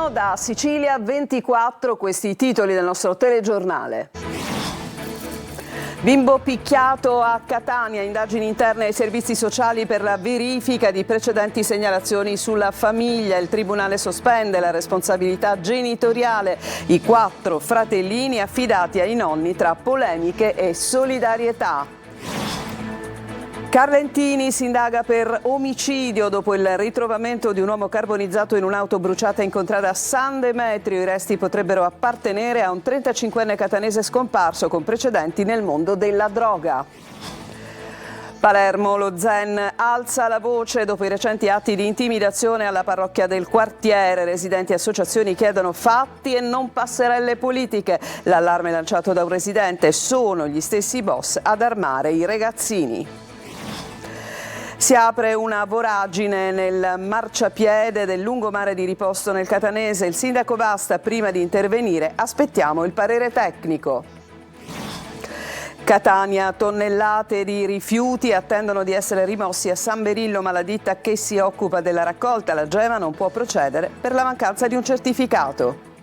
Buongiorno da Sicilia 24, questi i titoli del nostro telegiornale. Bimbo picchiato a Catania, indagini interne ai servizi sociali per la verifica di precedenti segnalazioni sulla famiglia. Il tribunale sospende la responsabilità genitoriale. I 4 fratellini affidati ai nonni tra polemiche e solidarietà. Carlentini si indaga per omicidio dopo il ritrovamento di un uomo carbonizzato in un'auto bruciata in contrada San Demetrio. I resti potrebbero appartenere a un 35enne catanese scomparso con precedenti nel mondo della droga. Palermo, lo Zen alza la voce dopo i recenti atti di intimidazione alla parrocchia del quartiere. Residenti e associazioni chiedono fatti e non passerelle politiche. L'allarme lanciato da un residente: sono gli stessi boss ad armare i ragazzini. Si apre una voragine nel marciapiede del lungomare di Riposto nel Catanese. Il sindaco basta prima di intervenire. Aspettiamo il parere tecnico. Catania, tonnellate di rifiuti attendono di essere rimossi a San Berillo, ma la ditta che si occupa della raccolta, la Gema, non può procedere per la mancanza di un certificato.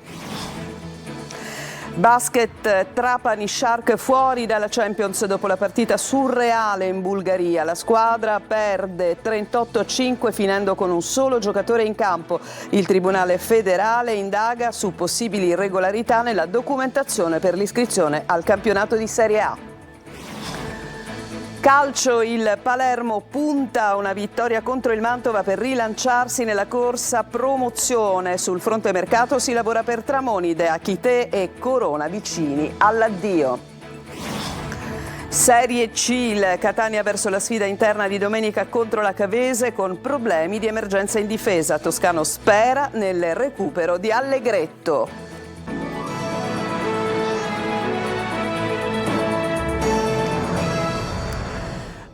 Basket, Trapani Shark fuori dalla Champions dopo la partita surreale in Bulgaria. La squadra perde 38-5 finendo con un solo giocatore in campo. Il Tribunale federale indaga su possibili irregolarità nella documentazione per l'iscrizione al campionato di Serie A. Calcio, il Palermo punta a una vittoria contro il Mantova per rilanciarsi nella corsa promozione. Sul fronte mercato si lavora per Tramonide, Achite e Corona vicini all'addio. Serie C, il Catania verso la sfida interna di domenica contro la Cavese con problemi di emergenza in difesa. Toscano spera nel recupero di Allegretto.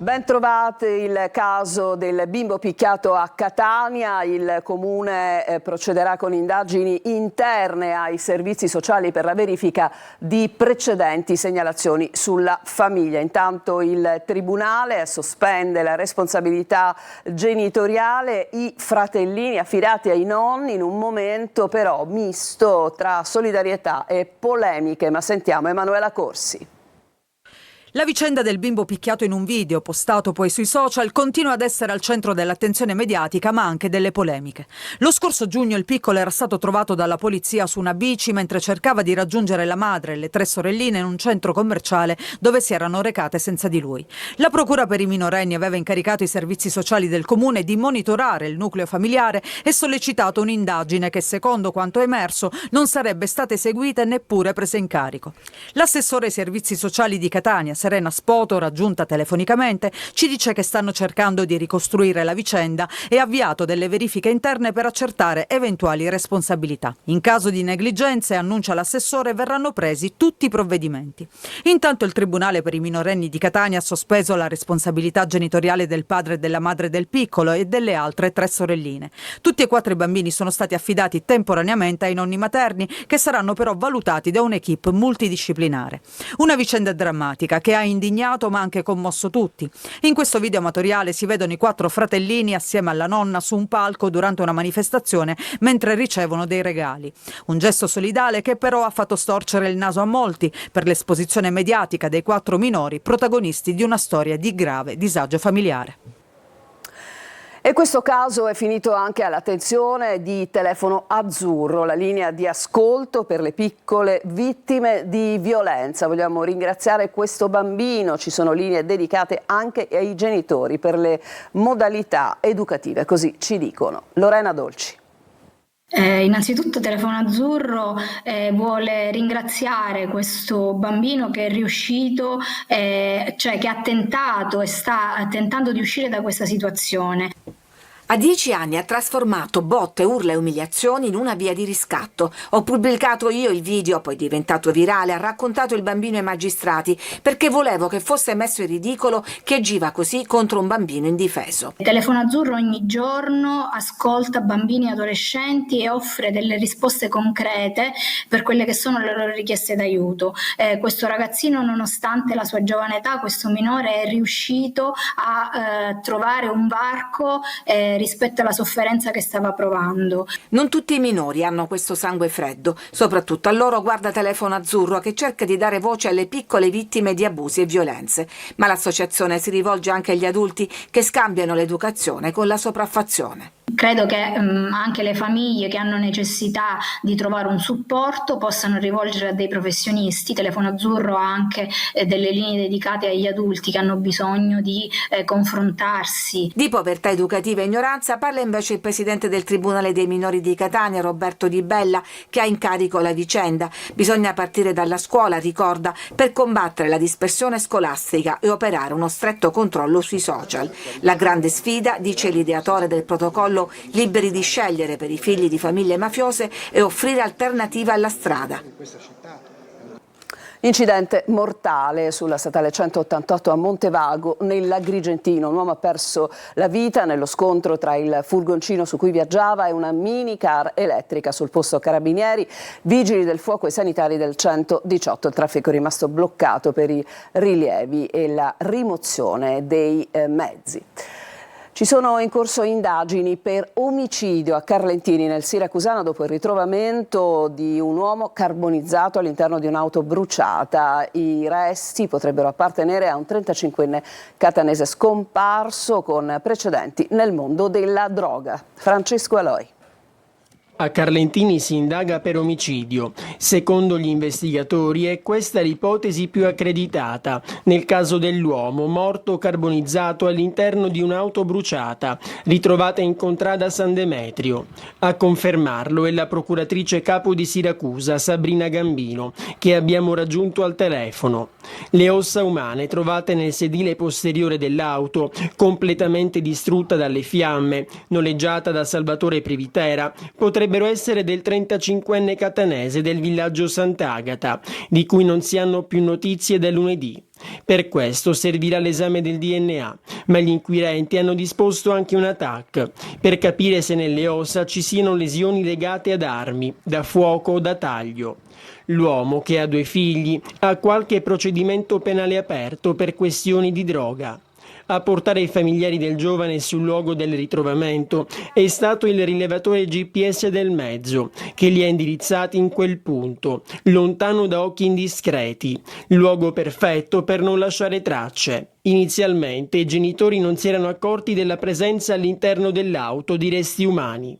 Ben trovate. Il caso del bimbo picchiato a Catania. Il comune procederà con indagini interne ai servizi sociali per la verifica di precedenti segnalazioni sulla famiglia. Intanto il tribunale sospende la responsabilità genitoriale. I fratellini affidati ai nonni in un momento però misto tra solidarietà e polemiche. Ma sentiamo Emanuela Corsi. La vicenda del bimbo picchiato in un video, postato poi sui social, continua ad essere al centro dell'attenzione mediatica ma anche delle polemiche. Lo scorso giugno il piccolo era stato trovato dalla polizia su una bici mentre cercava di raggiungere la madre e le 3 sorelline in un centro commerciale dove si erano recate senza di lui. La procura per i minorenni aveva incaricato i servizi sociali del comune di monitorare il nucleo familiare e sollecitato un'indagine che, secondo quanto emerso, non sarebbe stata eseguita e neppure presa in carico. L'assessore ai servizi sociali di Catania, Serena Spoto, raggiunta telefonicamente, ci dice che stanno cercando di ricostruire la vicenda e ha avviato delle verifiche interne per accertare eventuali responsabilità. In caso di negligenze, annuncia l'assessore, verranno presi tutti i provvedimenti. Intanto il Tribunale per i minorenni di Catania ha sospeso la responsabilità genitoriale del padre e della madre del piccolo e delle altre 3 sorelline. Tutti e 4 i bambini sono stati affidati temporaneamente ai nonni materni, che saranno però valutati da un'equipe multidisciplinare. Una vicenda drammatica che ha indignato ma anche commosso tutti. In questo video amatoriale si vedono i 4 fratellini assieme alla nonna su un palco durante una manifestazione mentre ricevono dei regali. Un gesto solidale che però ha fatto storcere il naso a molti per l'esposizione mediatica dei 4 minori protagonisti di una storia di grave disagio familiare. E questo caso è finito anche all'attenzione di Telefono Azzurro, la linea di ascolto per le piccole vittime di violenza. Vogliamo ringraziare questo bambino, ci sono linee dedicate anche ai genitori per le modalità educative, così ci dicono. Lorena Dolci. Innanzitutto Telefono Azzurro vuole ringraziare questo bambino che è riuscito, cioè che ha tentato e sta tentando di uscire da questa situazione. A 10 anni ha trasformato botte, urla e umiliazioni in una via di riscatto. Ho pubblicato io il video, poi diventato virale, ha raccontato il bambino ai magistrati perché volevo che fosse messo in ridicolo chi agiva così contro un bambino indifeso. Telefono Azzurro ogni giorno ascolta bambini e adolescenti e offre delle risposte concrete per quelle che sono le loro richieste d'aiuto. Questo ragazzino, nonostante la sua giovane età, questo minore è riuscito a trovare un varco rispetto alla sofferenza che stava provando. Non tutti i minori hanno questo sangue freddo, soprattutto a loro guarda Telefono Azzurro, che cerca di dare voce alle piccole vittime di abusi e violenze, ma l'associazione si rivolge anche agli adulti che scambiano l'educazione con la sopraffazione. Credo che anche le famiglie che hanno necessità di trovare un supporto possano rivolgere a dei professionisti. Telefono Azzurro ha anche delle linee dedicate agli adulti che hanno bisogno di confrontarsi. Di povertà educativa e ignoranza parla invece il presidente del Tribunale dei minori di Catania, Roberto Di Bella, che ha in carico la vicenda. Bisogna partire dalla scuola, ricorda, per combattere la dispersione scolastica e operare uno stretto controllo sui social. La grande sfida, dice l'ideatore del protocollo Liberi di scegliere per i figli di famiglie mafiose, e offrire alternative alla strada. Incidente mortale sulla statale 188 a Montevago, nell'Agrigentino. Un uomo ha perso la vita nello scontro tra il furgoncino su cui viaggiava e una minicar elettrica. Sul posto carabinieri, vigili del fuoco e sanitari del 118. Il traffico è rimasto bloccato per i rilievi e la rimozione dei mezzi. Ci sono in corso indagini per omicidio a Carlentini, nel Siracusano, dopo il ritrovamento di un uomo carbonizzato all'interno di un'auto bruciata. I resti potrebbero appartenere a un 35enne catanese scomparso con precedenti nel mondo della droga. Francesco Aloi. A Carlentini si indaga per omicidio. Secondo gli investigatori è questa l'ipotesi più accreditata nel caso dell'uomo morto carbonizzato all'interno di un'auto bruciata ritrovata in contrada San Demetrio. A confermarlo è la procuratrice capo di Siracusa, Sabrina Gambino, che abbiamo raggiunto al telefono. Le ossa umane trovate nel sedile posteriore dell'auto, completamente distrutta dalle fiamme, noleggiata da Salvatore Privitera, potrebbero essere del 35enne catanese del villaggio Sant'Agata, di cui non si hanno più notizie da lunedì. Per questo servirà l'esame del DNA, ma gli inquirenti hanno disposto anche una TAC per capire se nelle ossa ci siano lesioni legate ad armi, da fuoco o da taglio. L'uomo, che ha 2 figli, ha qualche procedimento penale aperto per questioni di droga. A portare i familiari del giovane sul luogo del ritrovamento è stato il rilevatore GPS del mezzo, che li ha indirizzati in quel punto, lontano da occhi indiscreti, luogo perfetto per non lasciare tracce. Inizialmente i genitori non si erano accorti della presenza all'interno dell'auto di resti umani.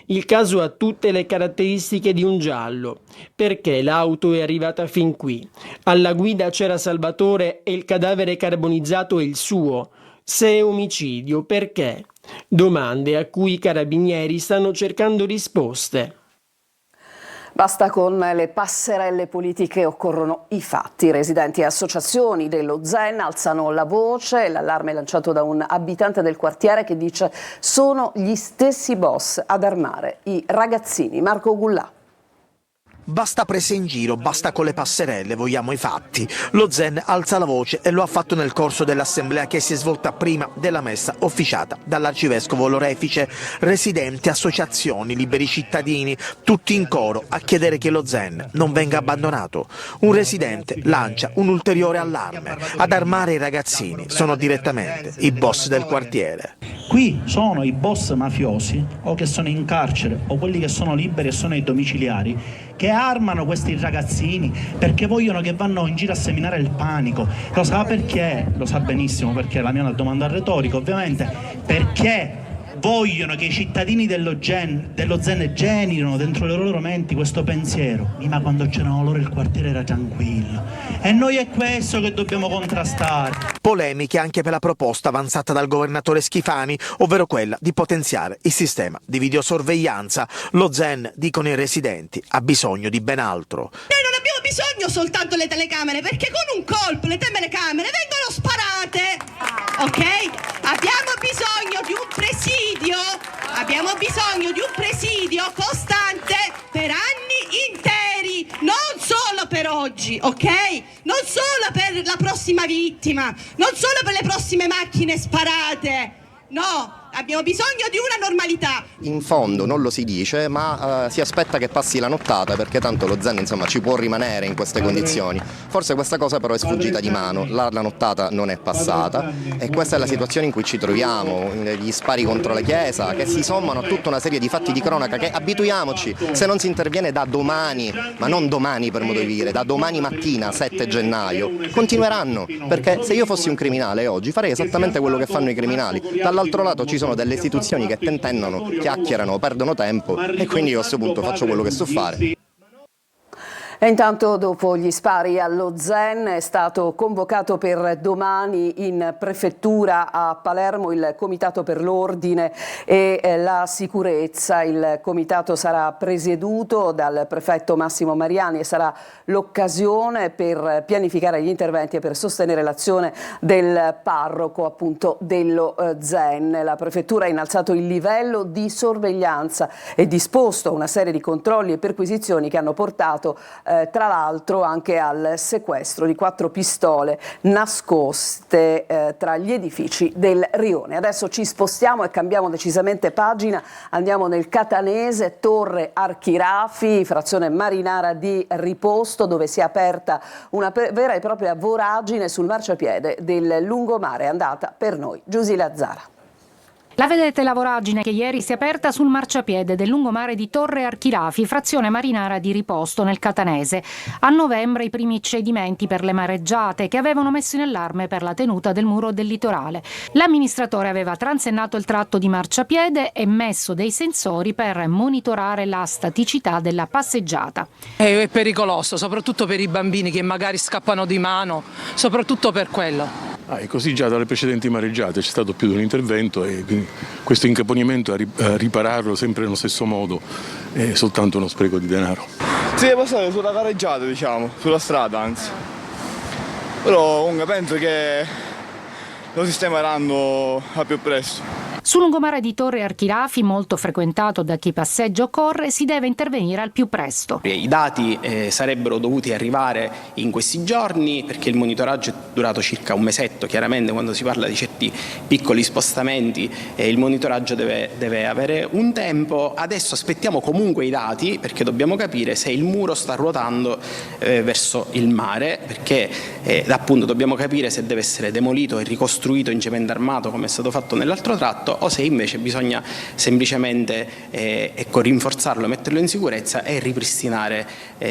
Il caso ha tutte le caratteristiche di un giallo. Perché l'auto è arrivata fin qui? Alla guida c'era Salvatore e il cadavere carbonizzato è il suo. Se è omicidio, perché? Domande a cui i carabinieri stanno cercando risposte. Basta con le passerelle politiche, occorrono i fatti. Residenti e associazioni dello Zen alzano la voce, l'allarme è lanciato da un abitante del quartiere che dice sono gli stessi boss ad armare i ragazzini. Marco Gullà. Basta prese in giro, basta con le passerelle, vogliamo i fatti. Lo Zen alza la voce e lo ha fatto nel corso dell'assemblea che si è svolta prima della messa officiata dall'arcivescovo Lorefice. Residenti, associazioni, liberi cittadini, tutti in coro a chiedere che lo Zen non venga abbandonato. Un residente lancia un ulteriore allarme. Ad armare i ragazzini sono direttamente i boss del quartiere. Qui sono i boss mafiosi o che sono in carcere o quelli che sono liberi e sono ai domiciliari che armano questi ragazzini perché vogliono che vanno in giro a seminare il panico. Lo sa perché? Lo sa benissimo perché la mia è una domanda retorica ovviamente, perché vogliono che i cittadini dello Zen generino dentro le loro menti questo pensiero. Ma quando c'erano loro il quartiere era tranquillo. E noi è questo che dobbiamo contrastare. Polemiche anche per la proposta avanzata dal governatore Schifani, ovvero quella di potenziare il sistema di videosorveglianza. Lo Zen, dicono i residenti, ha bisogno di ben altro. Noi non abbiamo bisogno soltanto delle telecamere, perché con un colpo le telecamere vengono sparate, ok? Abbiamo bisogno di un presidio costante per anni interi, non solo per oggi, ok? Non solo per la prossima vittima, non solo per le prossime macchine sparate, no, Abbiamo bisogno di una normalità. In fondo non lo si dice, ma si aspetta che passi la nottata, perché tanto lo Zen insomma ci può rimanere in queste condizioni. Forse questa cosa però è sfuggita di mano, la nottata non è passata e questa è la situazione in cui ci troviamo, gli spari contro la Chiesa che si sommano a tutta una serie di fatti di cronaca che, abituiamoci, se non si interviene da domani, ma non domani per modo di dire, da domani mattina 7 gennaio, continueranno, perché se io fossi un criminale oggi farei esattamente quello che fanno i criminali. Dall'altro lato ci sono delle istituzioni che tentennano, chiacchierano, perdono tempo e quindi io a questo punto faccio quello che so fare. E intanto, dopo gli spari allo Zen, è stato convocato per domani in prefettura a Palermo il Comitato per l'Ordine e la Sicurezza. Il comitato sarà presieduto dal prefetto Massimo Mariani e sarà l'occasione per pianificare gli interventi e per sostenere l'azione del parroco appunto dello Zen. La prefettura ha innalzato il livello di sorveglianza e disposto una serie di controlli e perquisizioni che hanno portato tra l'altro anche al sequestro di 4 pistole nascoste tra gli edifici del rione. Adesso ci spostiamo e cambiamo decisamente pagina, andiamo nel catanese, Torre Archirafi, frazione marinara di Riposto, dove si è aperta una vera e propria voragine sul marciapiede del lungomare. È andata per noi Giusy Lazzara. La vedete la voragine che ieri si è aperta sul marciapiede del lungomare di Torre Archirafi, frazione marinara di Riposto nel catanese. A novembre i primi cedimenti per le mareggiate che avevano messo in allarme per la tenuta del muro del litorale. L'amministratore aveva transennato il tratto di marciapiede e messo dei sensori per monitorare la staticità della passeggiata. È pericoloso, soprattutto per i bambini che magari scappano di mano, soprattutto per quello. E così già dalle precedenti mareggiate c'è stato più di un intervento e quindi questo incaponimento a ripararlo sempre nello stesso modo è soltanto uno spreco di denaro. Si deve passare sulla careggiata, diciamo, sulla strada anzi. Però comunque penso che lo sistemeranno a più presto. Sul lungomare di Torre Archirafi, molto frequentato da chi passeggia o corre, si deve intervenire al più presto. I dati sarebbero dovuti arrivare in questi giorni perché il monitoraggio è durato circa un mesetto. Chiaramente quando si parla di certi piccoli spostamenti il monitoraggio deve avere un tempo. Adesso aspettiamo comunque i dati perché dobbiamo capire se il muro sta ruotando verso il mare, perché appunto dobbiamo capire se deve essere demolito e ricostruito in cemento armato come è stato fatto nell'altro tratto o se invece bisogna semplicemente rinforzarlo, metterlo in sicurezza e ripristinare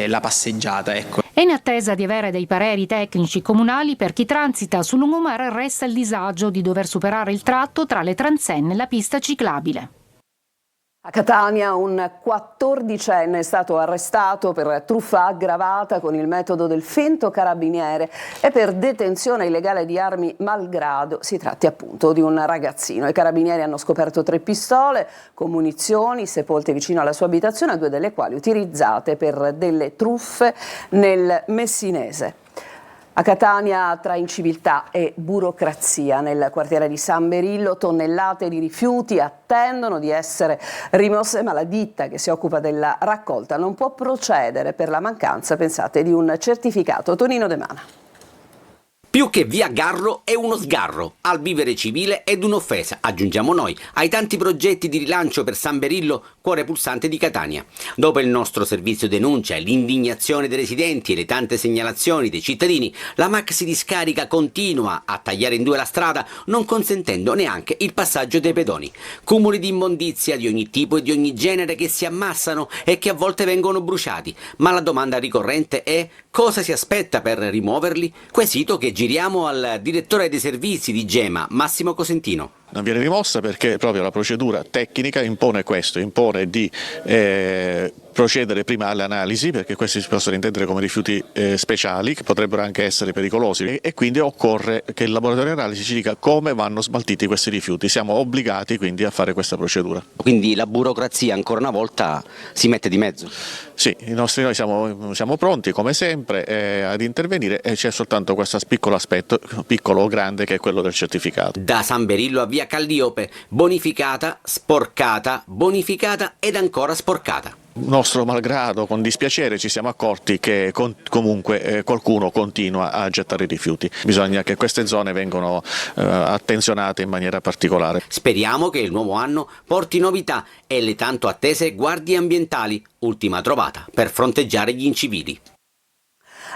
la passeggiata. È in attesa di avere dei pareri tecnici comunali. Per chi transita sul lungomare resta il disagio di dover superare il tratto tra le transenne e la pista ciclabile. A Catania un 14enne è stato arrestato per truffa aggravata con il metodo del finto carabiniere e per detenzione illegale di armi malgrado. Si tratti appunto di un ragazzino. I carabinieri hanno scoperto 3 pistole con munizioni sepolte vicino alla sua abitazione, 2 delle quali utilizzate per delle truffe nel Messinese. A Catania, tra inciviltà e burocrazia, nel quartiere di San Berillo tonnellate di rifiuti attendono di essere rimosse, ma la ditta che si occupa della raccolta non può procedere per la mancanza, pensate, di un certificato. Tonino De Mana. Più che via Garro è uno sgarro, al vivere civile ed un'offesa, aggiungiamo noi, ai tanti progetti di rilancio per San Berillo, cuore pulsante di Catania. Dopo il nostro servizio denuncia e l'indignazione dei residenti e le tante segnalazioni dei cittadini, la maxi discarica continua a tagliare in 2 la strada, non consentendo neanche il passaggio dei pedoni. Cumuli di immondizia di ogni tipo e di ogni genere che si ammassano e che a volte vengono bruciati. Ma la domanda ricorrente è: cosa si aspetta per rimuoverli? Quesito che giriamo al direttore dei servizi di Gema, Massimo Cosentino. Non viene rimossa perché proprio la procedura tecnica impone questo, impone di procedere prima alle analisi, perché questi si possono intendere come rifiuti speciali che potrebbero anche essere pericolosi, e quindi occorre che il laboratorio di analisi ci dica come vanno smaltiti questi rifiuti. Siamo obbligati quindi a fare questa procedura. Quindi la burocrazia ancora una volta si mette di mezzo? Sì, noi siamo pronti come sempre ad intervenire e c'è soltanto questo piccolo aspetto, piccolo o grande, che è quello del certificato. Da San Berillo a via Calliope, bonificata, sporcata ed ancora sporcata. Nostro malgrado, con dispiacere, ci siamo accorti che comunque qualcuno continua a gettare rifiuti. Bisogna che queste zone vengano attenzionate in maniera particolare. Speriamo che il nuovo anno porti novità e le tanto attese guardie ambientali, ultima trovata per fronteggiare gli incivili.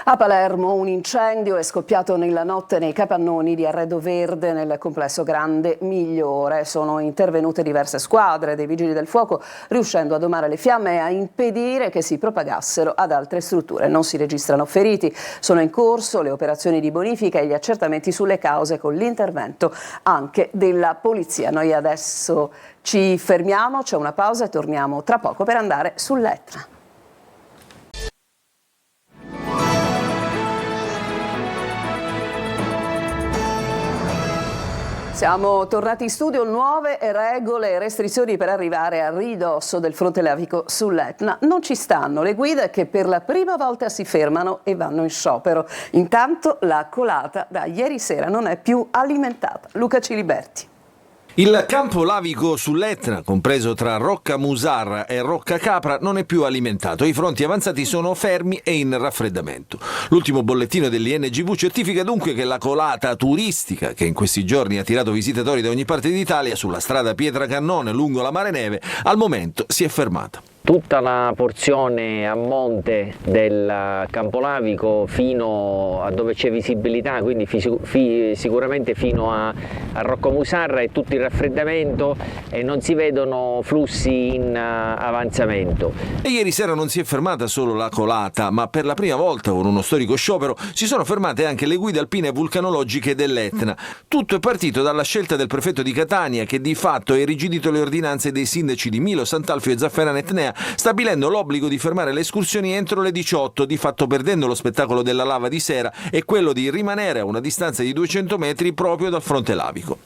A Palermo un incendio è scoppiato nella notte nei capannoni di Arredo Verde nel complesso Grande Migliore. Sono intervenute diverse squadre dei Vigili del Fuoco, riuscendo a domare le fiamme e a impedire che si propagassero ad altre strutture. Non si registrano feriti. Sono in corso le operazioni di bonifica e gli accertamenti sulle cause con l'intervento anche della polizia. Noi adesso ci fermiamo, c'è una pausa e torniamo tra poco per andare sull'Etna. Siamo tornati in studio, nuove regole e restrizioni per arrivare a ridosso del fronte lavico sull'Etna. Non ci stanno le guide che per la prima volta si fermano e vanno in sciopero. Intanto la colata da ieri sera non è più alimentata. Luca Ciliberti. Il campo lavico sull'Etna, compreso tra Rocca Musarra e Rocca Capra, non è più alimentato. I fronti avanzati sono fermi e in raffreddamento. L'ultimo bollettino dell'INGV certifica dunque che la colata turistica, che in questi giorni ha attirato visitatori da ogni parte d'Italia sulla strada Pietracannone lungo la Mare Neve, al momento si è fermata. Tutta la porzione a monte del Campolavico fino a dove c'è visibilità, quindi sicuramente fino a Rocca Musarra è tutto in raffreddamento e non si vedono flussi in avanzamento. E ieri sera non si è fermata solo la colata, ma per la prima volta con uno storico sciopero si sono fermate anche le guide alpine e vulcanologiche dell'Etna. Tutto è partito dalla scelta del prefetto di Catania, che di fatto ha irrigidito le ordinanze dei sindaci di Milo, Sant'Alfio e Zafferana Etnea, stabilendo l'obbligo di fermare le escursioni entro le 18, di fatto perdendo lo spettacolo della lava di sera e quello di rimanere a una distanza di 200 metri proprio dal fronte lavico.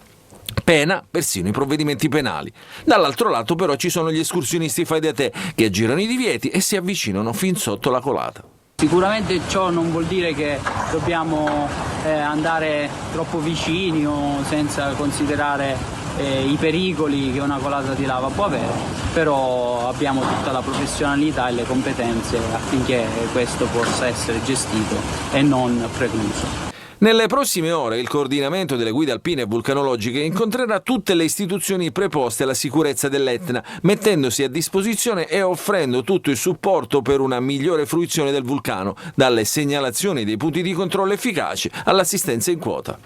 Pena persino i provvedimenti penali. Dall'altro lato però ci sono gli escursionisti fai da te che aggirano i divieti e si avvicinano fin sotto la colata. Sicuramente ciò non vuol dire che dobbiamo andare troppo vicini o senza considerare i pericoli che una colata di lava può avere, però abbiamo tutta la professionalità e le competenze affinché questo possa essere gestito e non precluso. Nelle prossime ore il coordinamento delle guide alpine e vulcanologiche incontrerà tutte le istituzioni preposte alla sicurezza dell'Etna, mettendosi a disposizione e offrendo tutto il supporto per una migliore fruizione del vulcano, dalle segnalazioni dei punti di controllo efficaci all'assistenza in quota.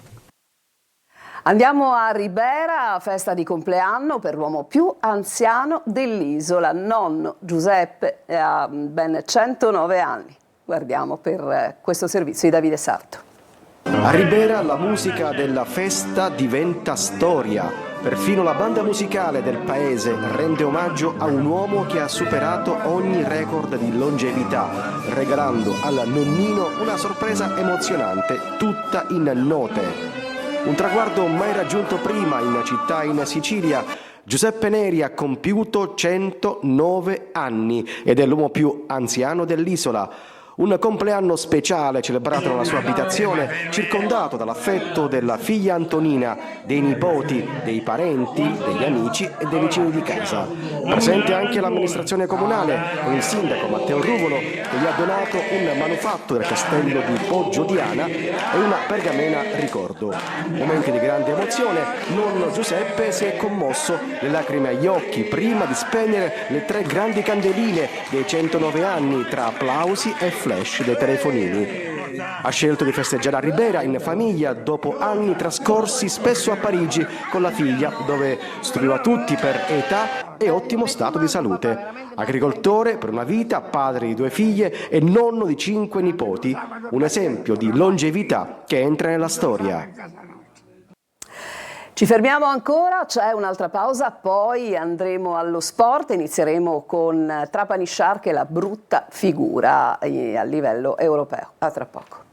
Andiamo a Ribera, festa di compleanno per l'uomo più anziano dell'isola. Nonno Giuseppe ha ben 109 anni. Guardiamo per questo servizio di Davide Sarto. A Ribera la musica della festa diventa storia. Perfino la banda musicale del paese rende omaggio a un uomo che ha superato ogni record di longevità, regalando al nonnino una sorpresa emozionante, tutta in note. Un traguardo mai raggiunto prima in città in Sicilia. Giuseppe Neri ha compiuto 109 anni ed è l'uomo più anziano dell'isola. Un compleanno speciale celebrato nella sua abitazione, circondato dall'affetto della figlia Antonina, dei nipoti, dei parenti, degli amici e dei vicini di casa. Presente anche l'amministrazione comunale con il sindaco Matteo Ruvolo, che gli ha donato un manufatto del castello di Poggio Diana e una pergamena ricordo. Momenti di grande emozione, nonno Giuseppe si è commosso, le lacrime agli occhi, prima di spegnere le 3 grandi candeline dei 109 anni tra applausi e flash dei telefonini. Ha scelto di festeggiare a Ribera in famiglia dopo anni trascorsi spesso a Parigi con la figlia, dove studiava tutti per età e ottimo stato di salute. Agricoltore per una vita, padre di 2 figlie e nonno di 5 nipoti, un esempio di longevità che entra nella storia. Ci fermiamo ancora, c'è un'altra pausa, poi andremo allo sport, inizieremo con Trapani Shark e la brutta figura a livello europeo. A tra poco.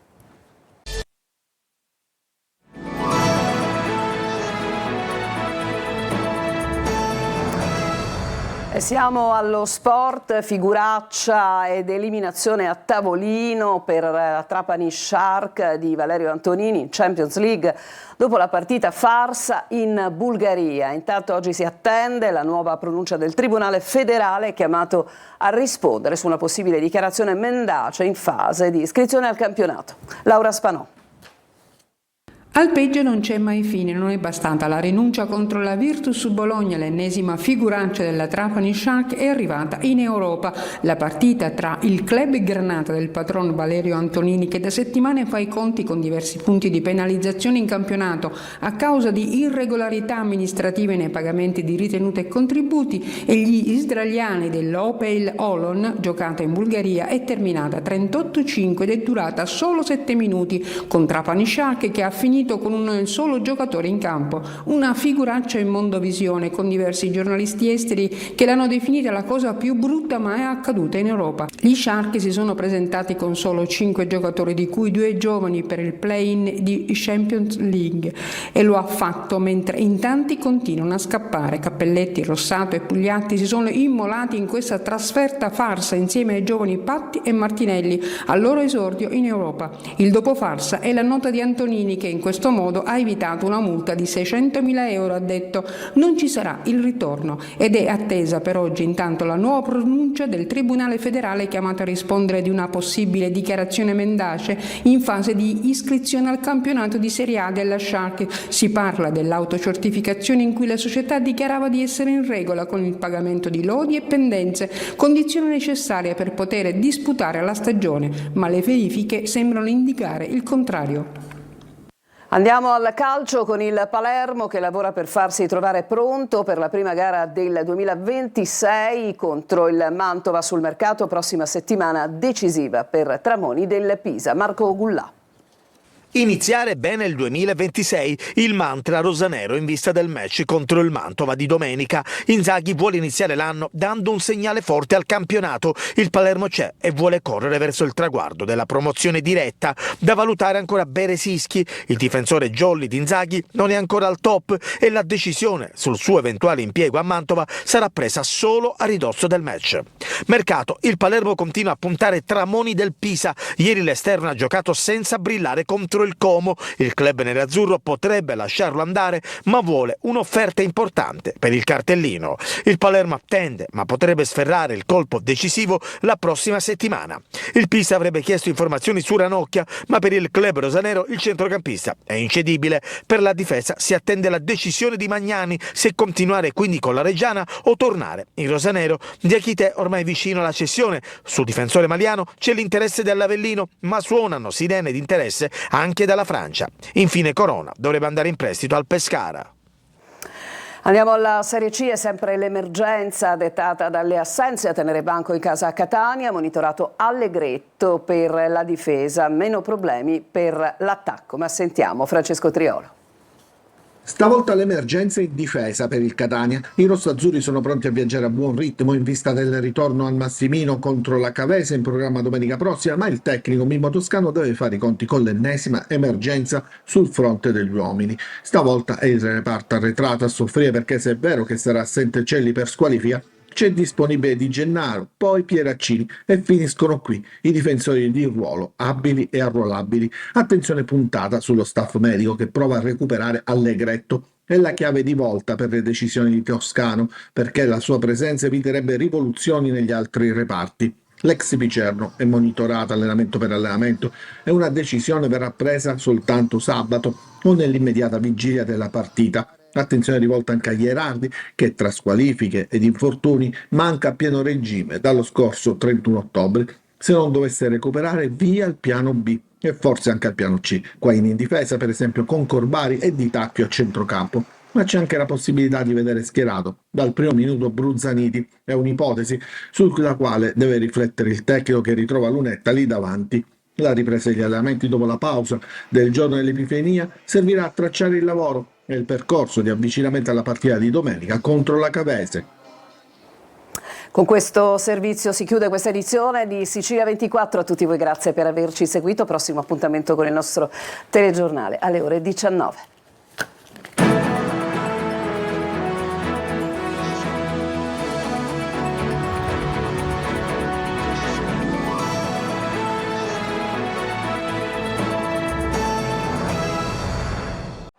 E siamo allo sport, figuraccia ed eliminazione a tavolino per la Trapani Shark di Valerio Antonini in Champions League dopo la partita farsa in Bulgaria. Intanto oggi si attende la nuova pronuncia del Tribunale federale chiamato a rispondere su una possibile dichiarazione mendace in fase di iscrizione al campionato. Laura Spanò. Al peggio non c'è mai fine, non è bastata la rinuncia contro la Virtus Bologna, l'ennesima figuraccia della Trapani Shark è arrivata in Europa. La partita tra il club Granata del patron Valerio Antonini, che da settimane fa i conti con diversi punti di penalizzazione in campionato a causa di irregolarità amministrative nei pagamenti di ritenute e contributi, e gli israeliani dell'Opel Olon, giocata in Bulgaria, è terminata 38-5 ed è durata solo 7 minuti, con Trapani Shark che ha finito con un solo giocatore in campo. Una figuraccia in Mondovisione, con diversi giornalisti esteri che l'hanno definita la cosa più brutta mai accaduta in Europa. Gli Shark si sono presentati con solo 5 giocatori, di cui 2 giovani, per il play-in di Champions League, e lo ha fatto mentre in tanti continuano a scappare. Cappelletti, Rossato e Pugliatti si sono immolati in questa trasferta farsa insieme ai giovani Patti e Martinelli al loro esordio in Europa. Il dopo farsa è la nota di Antonini, che in questo modo ha evitato una multa di 600.000 euro. Ha detto: non ci sarà il ritorno, ed è attesa per oggi intanto la nuova pronuncia del Tribunale federale chiamato a rispondere di una possibile dichiarazione mendace in fase di iscrizione al campionato di Serie A della Shark. Si parla dell'autocertificazione in cui la società dichiarava di essere in regola con il pagamento di lodi e pendenze, condizione necessaria per poter disputare la stagione, ma le verifiche sembrano indicare il contrario. Andiamo al calcio con il Palermo che lavora per farsi trovare pronto per la prima gara del 2026 contro il Mantova sul mercato, prossima settimana decisiva per Tramoni del Pisa. Marco Gullà. Iniziare bene il 2026, il mantra rosanero in vista del match contro il Mantova di domenica. Inzaghi vuole iniziare l'anno dando un segnale forte al campionato. Il Palermo c'è e vuole correre verso il traguardo della promozione diretta. Da valutare ancora Beresischi. Il difensore jolly di Inzaghi non è ancora al top e la decisione sul suo eventuale impiego a Mantova sarà presa solo a ridosso del match. Mercato, il Palermo continua a puntare Tramoni del Pisa. Ieri l'esterno ha giocato senza brillare contro il Como. Il club nerazzurro potrebbe lasciarlo andare, ma vuole un'offerta importante per il cartellino. Il Palermo attende, ma potrebbe sferrare il colpo decisivo la prossima settimana. Il Pisa avrebbe chiesto informazioni su Ranocchia, ma per il club rosanero il centrocampista è incedibile. Per la difesa si attende la decisione di Magnani se continuare quindi con la Reggiana o tornare in rosanero. Diachite ormai vicino alla cessione. Sul difensore maliano c'è l'interesse dell'Avellino, ma suonano sirene di interesse anche dalla Francia. Infine Corona dovrebbe andare in prestito al Pescara. Andiamo alla Serie C, è sempre l'emergenza dettata dalle assenze a tenere banco in casa a Catania, monitorato Allegretto per la difesa, meno problemi per l'attacco, ma sentiamo Francesco Triolo. Stavolta l'emergenza in difesa per il Catania. I rossazzurri sono pronti a viaggiare a buon ritmo in vista del ritorno al Massimino contro la Cavese in programma domenica prossima, ma il tecnico Mimmo Toscano deve fare i conti con l'ennesima emergenza sul fronte degli uomini. Stavolta è il reparto arretrato a soffrire, perché se è vero che sarà assente Celli per squalifica, c'è disponibile Di Gennaro, poi Pieraccini e finiscono qui i difensori di ruolo, abili e arruolabili. Attenzione puntata sullo staff medico che prova a recuperare Allegretto. È la chiave di volta per le decisioni di Toscano, perché la sua presenza eviterebbe rivoluzioni negli altri reparti. L'ex Picerno è monitorato allenamento per allenamento e una decisione verrà presa soltanto sabato o nell'immediata vigilia della partita. Attenzione rivolta anche a Gherardi, che tra squalifiche ed infortuni manca a pieno regime dallo scorso 31 ottobre. Se non dovesse recuperare, via il piano B e forse anche al piano C. Quaini in difesa, per esempio, con Corbari e Di Tacchio a centrocampo. Ma c'è anche la possibilità di vedere schierato dal primo minuto Bruzzaniti. È un'ipotesi sulla quale deve riflettere il tecnico, che ritrova Lunetta lì davanti. La ripresa degli allenamenti dopo la pausa del giorno dell'Epifania servirà a tracciare il lavoro e il percorso di avvicinamento alla partita di domenica contro la Cavese. Con questo servizio si chiude questa edizione di Sicilia 24. A tutti voi grazie per averci seguito. Prossimo appuntamento con il nostro telegiornale alle ore 19.